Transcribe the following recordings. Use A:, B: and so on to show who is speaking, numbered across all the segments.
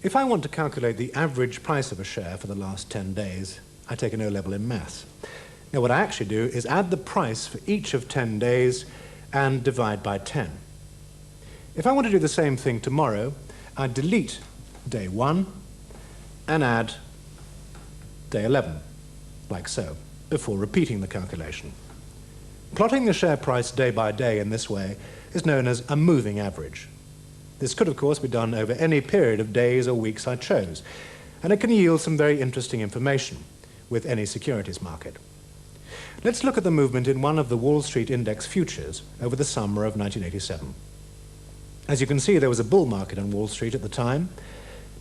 A: If I want to calculate the average price of a share for the last 10 days, I take an O-level in maths. Now what I actually do is add the price for each of 10 days and divide by 10. If I want to do the same thing tomorrow, I delete day 1 and add day 11, like so, before repeating the calculation. Plotting the share price day by day in this way is known as a moving average. This could, of course, be done over any period of days or weeks I chose, and it can yield some very interesting information with any securities market. Let's look at the movement in one of the Wall Street Index futures over the summer of 1987. As you can see, there was a bull market on Wall Street at the time.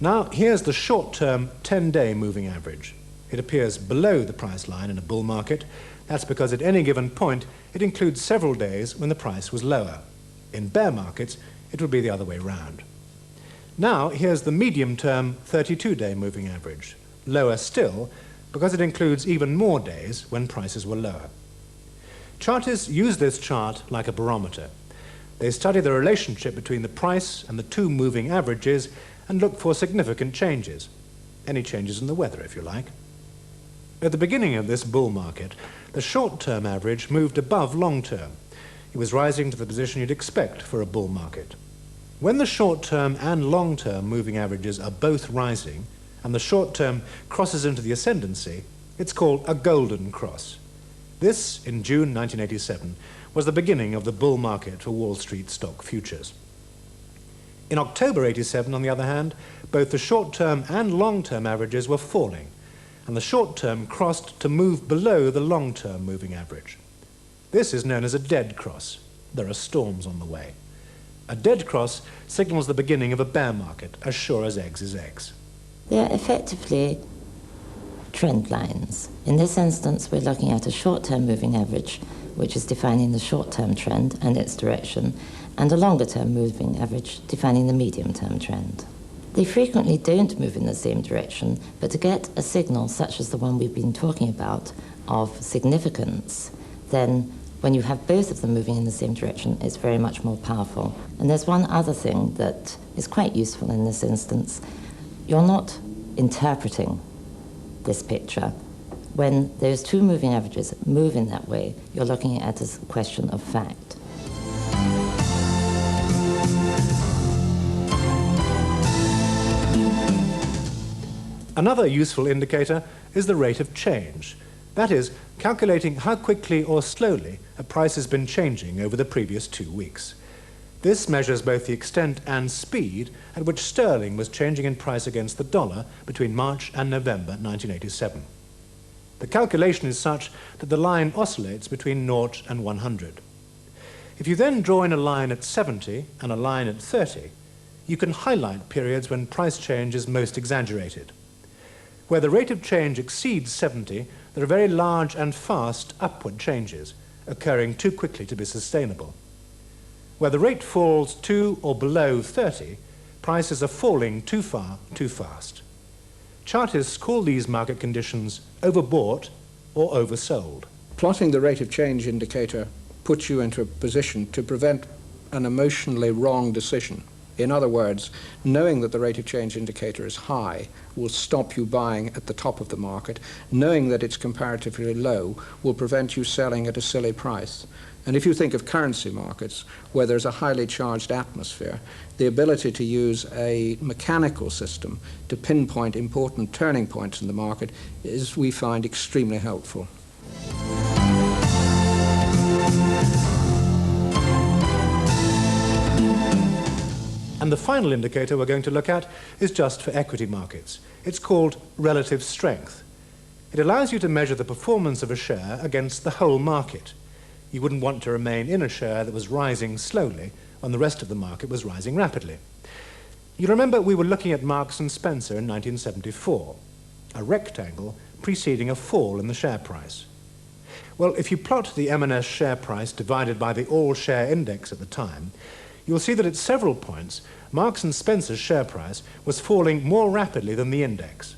A: Now, here's the short-term 10-day moving average. It appears below the price line in a bull market. That's because at any given point, it includes several days when the price was lower. In bear markets, it would be the other way round. Now, here's the medium-term 32-day moving average, lower still because it includes even more days when prices were lower. Chartists use this chart like a barometer. They study the relationship between the price and the two moving averages and look for significant changes, any changes in the weather, if you like. At the beginning of this bull market, the short-term average moved above long-term. It was rising to the position you'd expect for a bull market. When the short-term and long-term moving averages are both rising and the short-term crosses into the ascendancy, it's called a golden cross. This, in June 1987, was the beginning of the bull market for Wall Street stock futures. In October 87, on the other hand, both the short-term and long-term averages were falling, and the short-term crossed to move below the long-term moving average. This is known as a dead cross. There are storms on the way. A dead cross signals the beginning of a bear market, as sure as eggs is eggs.
B: They are effectively trend lines. In this instance, we're looking at a short-term moving average, which is defining the short-term trend and its direction, and a longer-term moving average defining the medium-term trend. They frequently don't move in the same direction, but to get a signal such as the one we've been talking about of significance, then when you have both of them moving in the same direction, it's very much more powerful. And there's one other thing that is quite useful in this instance. You're not interpreting this picture. When those two moving averages move in that way, you're looking at it as a question of fact.
A: Another useful indicator is the rate of change. That is, calculating how quickly or slowly a price has been changing over the previous 2 weeks. This measures both the extent and speed at which sterling was changing in price against the dollar between March and November 1987. The calculation is such that the line oscillates between 0 and 100. If you then draw in a line at 70 and a line at 30, you can highlight periods when price change is most exaggerated. Where the rate of change exceeds 70, there are very large and fast upward changes, occurring too quickly to be sustainable. Where the rate falls to or below 30, prices are falling too far, too fast. Chartists call these market conditions overbought or oversold.
C: Plotting the rate of change indicator puts you into a position to prevent an emotionally wrong decision. In other words, knowing that the rate of change indicator is high will stop you buying at the top of the market. Knowing that it's comparatively low will prevent you selling at a silly price. And if you think of currency markets, where there's a highly charged atmosphere, the ability to use a mechanical system to pinpoint important turning points in the market is, we find, extremely helpful.
A: And the final indicator we're going to look at is just for equity markets. It's called relative strength. It allows you to measure the performance of a share against the whole market. You wouldn't want to remain in a share that was rising slowly when the rest of the market was rising rapidly. You remember we were looking at Marks and Spencer in 1974, a rectangle preceding a fall in the share price. Well, if you plot the M&S share price divided by the all-share index at the time, you'll see that at several points, Marks and Spencer's share price was falling more rapidly than the index.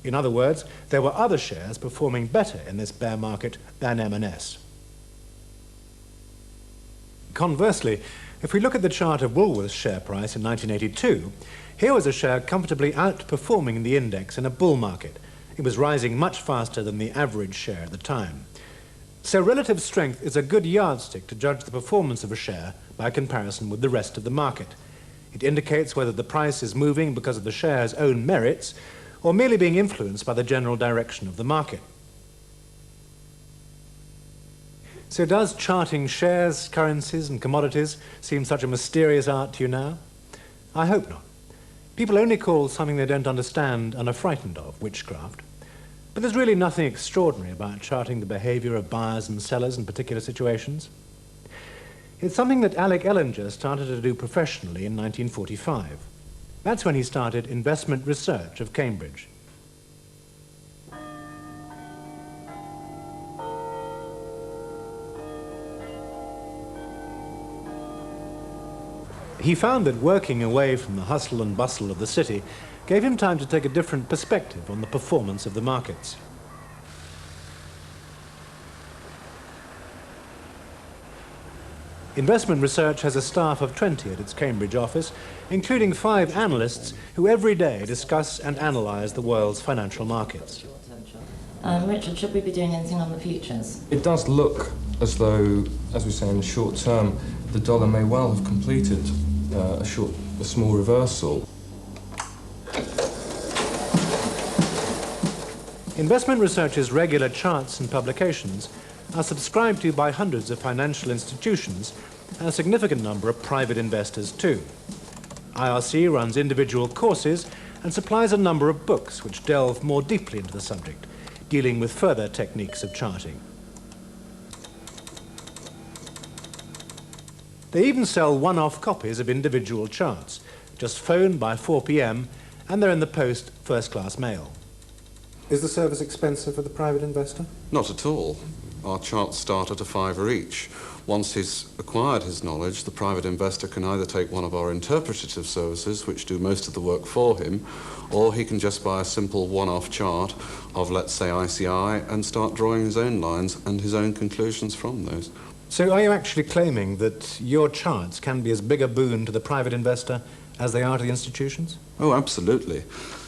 A: In other words, there were other shares performing better in this bear market than M&S. Conversely, If we look at the chart of Woolworth's share price in 1982, here was a share comfortably outperforming the index in a bull market. It was rising much faster than the average share at the time. So relative strength is a good yardstick to judge the performance of a share by comparison with the rest of the market. It indicates whether the price is moving because of the share's own merits or merely being influenced by the general direction of the market. So does charting shares, currencies and commodities seem such a mysterious art to you now? I hope not. People only call something they don't understand and are frightened of witchcraft. But there's really nothing extraordinary about charting the behavior of buyers and sellers in particular situations. It's something that Alec Ellinger started to do professionally in 1945. That's when he started investment research of Cambridge. He found that working away from the hustle and bustle of the city gave him time to take a different perspective on the performance of the markets. Investment Research has a staff of 20 at its Cambridge office, including 5 analysts who every day discuss and analyse the world's financial markets.
B: Richard, should we be doing anything on the futures?
D: It does look as though, as we say in the short term, the dollar may well have completed a small reversal.
A: Investment Research's regular charts and publications are subscribed to by hundreds of financial institutions and a significant number of private investors too. IRC runs individual courses and supplies a number of books which delve more deeply into the subject, dealing with further techniques of charting. They even sell one-off copies of individual charts, just phone by 4 p.m, and they're in the post first-class mail. Is the service expensive for the private investor?
E: Not at all. Our charts start at £5 each. Once he's acquired his knowledge, the private investor can either take one of our interpretative services, which do most of the work for him, or he can just buy a simple one-off chart of, let's say, ICI and start drawing his own lines and his own conclusions from those.
A: So are you actually claiming that your charts can be as big a boon to the private investor as they are to the institutions?
E: Oh, absolutely.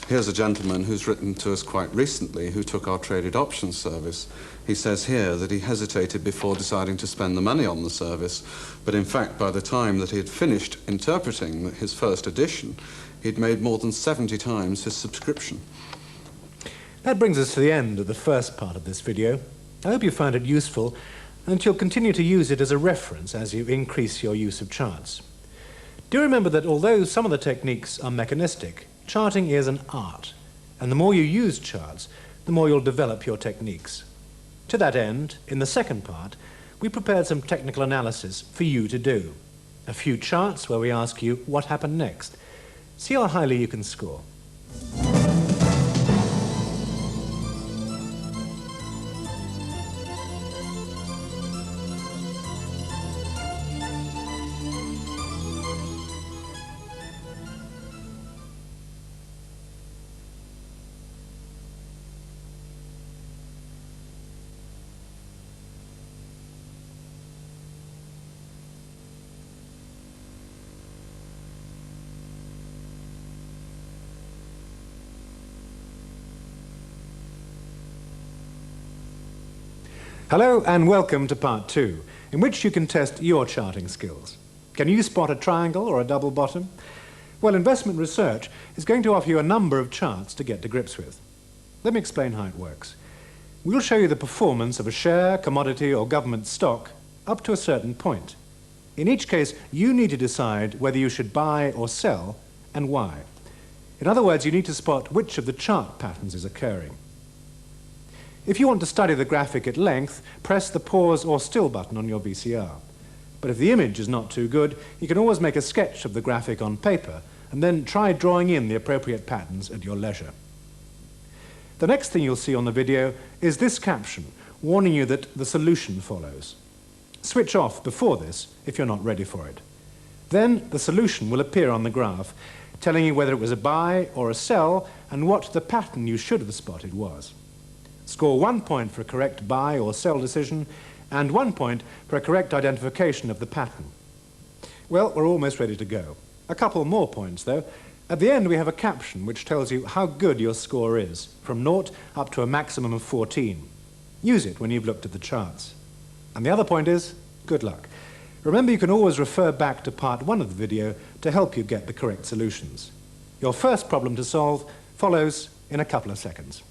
E: Here's a gentleman who's written to us quite recently who took our traded options service. He says here that he hesitated before deciding to spend the money on the service, but in fact, by the time that he had finished interpreting his first edition, he'd made more than 70 times his subscription.
A: That brings us to the end of the first part of this video. I hope you found it useful and that you'll continue to use it as a reference as you increase your use of charts. Do remember that although some of the techniques are mechanistic, charting is an art, and the more you use charts, the more you'll develop your techniques. To that end, in the second part, we prepared some technical analysis for you to do. A few charts where we ask you what happened next. See how highly you can score. Hello and welcome to part 2, in which you can test your charting skills. Can you spot a triangle or a double bottom? Well, Investment Research is going to offer you a number of charts to get to grips with. Let me explain how it works. We'll show you the performance of a share, commodity or government stock up to a certain point. In each case, you need to decide whether you should buy or sell and why. In other words, you need to spot which of the chart patterns is occurring. If you want to study the graphic at length, press the pause or still button on your VCR. But if the image is not too good, you can always make a sketch of the graphic on paper and then try drawing in the appropriate patterns at your leisure. The next thing you'll see on the video is this caption warning you that the solution follows. Switch off before this if you're not ready for it. Then the solution will appear on the graph, telling you whether it was a buy or a sell and what the pattern you should have spotted was. Score 1 point for a correct buy or sell decision and 1 point for a correct identification of the pattern. Well, we're almost ready to go. A couple more points, though. At the end, we have a caption which tells you how good your score is, from 0 up to a maximum of 14. Use it when you've looked at the charts. And the other point is, good luck. Remember, you can always refer back to part 1 of the video to help you get the correct solutions. Your first problem to solve follows in a couple of seconds.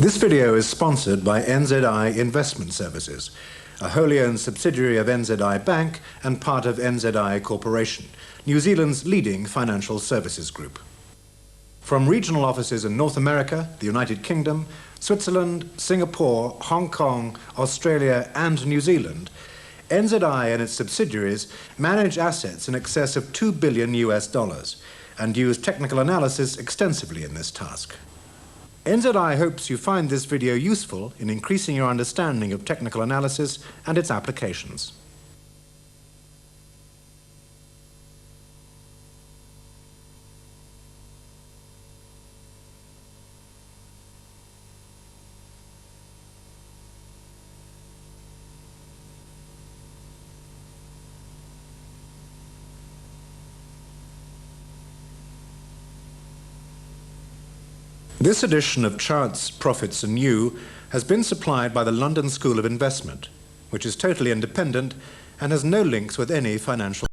A: This video is sponsored by NZI Investment Services, a wholly owned subsidiary of NZI Bank and part of NZI Corporation, New Zealand's leading financial services group. From regional offices in North America, the United Kingdom, Switzerland, Singapore, Hong Kong, Australia and New Zealand, NZI and its subsidiaries manage assets in excess of $2 billion and use technical analysis extensively in this task. NZI hopes you find this video useful in increasing your understanding of technical analysis and its applications. This edition of Charts, Profits and You has been supplied by the London School of Investment, which is totally independent and has no links with any financial